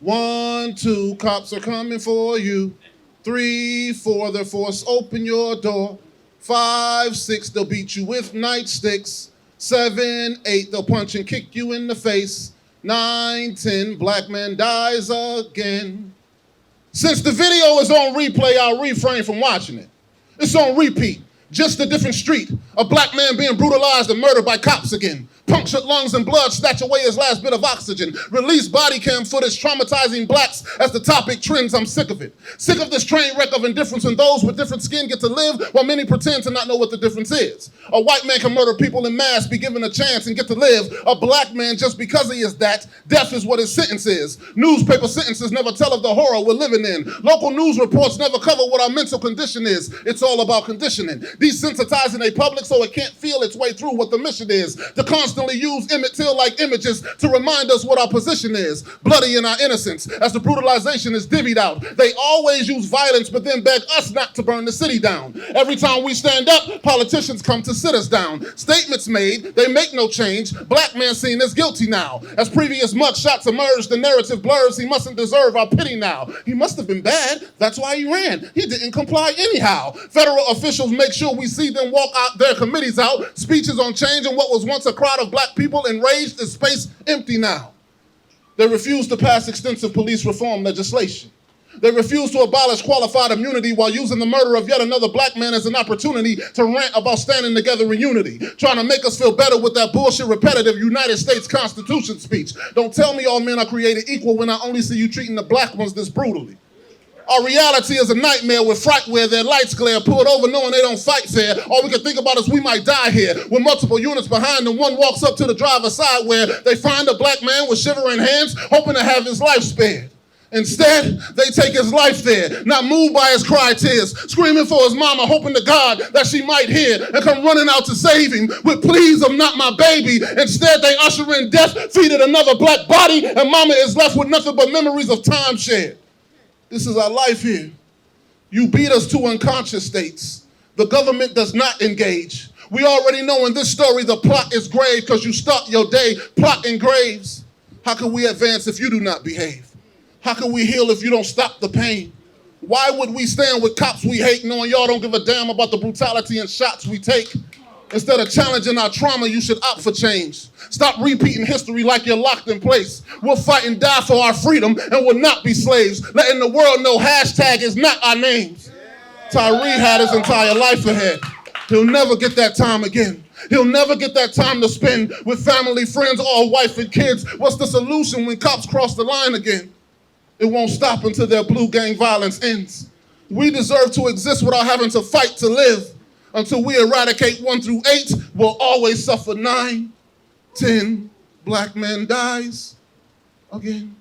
1, 2, cops are coming for you. 3, 4, they'll force open your door. 5, 6, they'll beat you with nightsticks. 7, 8, they'll punch and kick you in the face. 9, 10, black man dies again. Since the video is on replay, I'll refrain from watching it. It's on repeat, just a different street. A black man being brutalized and murdered by cops again. Punctured lungs and blood snatch away his last bit of oxygen. Release body cam footage traumatizing blacks as the topic trends. I'm sick of it. Sick of this train wreck of indifference, and those with different skin get to live while many pretend to not know what the difference is. A white man can murder people in mass, be given a chance and get to live. A black man, just because he is that, death is what his sentence is. Newspaper sentences never tell of the horror we're living in. Local news reports never cover what our mental condition is. It's all about conditioning. Desensitizing a public so it can't feel its way through what the mission is. To constantly use Emmett Till-like images to remind us what our position is. Bloody in our innocence as the brutalization is divvied out. They always use violence but then beg us not to burn the city down. Every time we stand up, politicians come to sit us down. Statements made, they make no change. Black man seen as guilty now. As previous mugshots emerge, the narrative blurs. He mustn't deserve our pity now. He must have been bad. That's why he ran. He didn't comply anyhow. Federal officials make sure we see them walk out their committees out. Speeches on change and what was once a crowd of black people enraged is space empty now. They refuse to pass extensive police reform legislation. They refuse to abolish qualified immunity while using the murder of yet another black man as an opportunity to rant about standing together in unity, trying to make us feel better with that bullshit repetitive United States Constitution speech. Don't tell me all men are created equal when I only see you treating the black ones this brutally. Our reality is a nightmare with fright where their lights glare, pulled over knowing they don't fight fair. All we can think about is we might die here. With multiple units behind them, one walks up to the driver's side where they find a black man with shivering hands, hoping to have his life spared. Instead, they take his life there, not moved by his cry tears, screaming for his mama, hoping to God that she might hear and come running out to save him with pleas of not my baby. Instead, they usher in death, feeding another black body, and mama is left with nothing but memories of time shared. This is our life here. You beat us to unconscious states. The government does not engage. We already know in this story the plot is grave because you start your day plotting graves. How can we advance if you do not behave? How can we heal if you don't stop the pain? Why would we stand with cops we hate knowing y'all don't give a damn about the brutality and shots we take? Instead of challenging our trauma, you should opt for change. Stop repeating history like you're locked in place. We'll fight and die for our freedom and will not be slaves. Letting the world know hashtag is not our names. Tyree had his entire life ahead. He'll never get that time again. He'll never get that time to spend with family, friends, or wife and kids. What's the solution when cops cross the line again? It won't stop until their blue gang violence ends. We deserve to exist without having to fight to live. Until we eradicate 1 through 8, we'll always suffer 9, 10, black man dies again.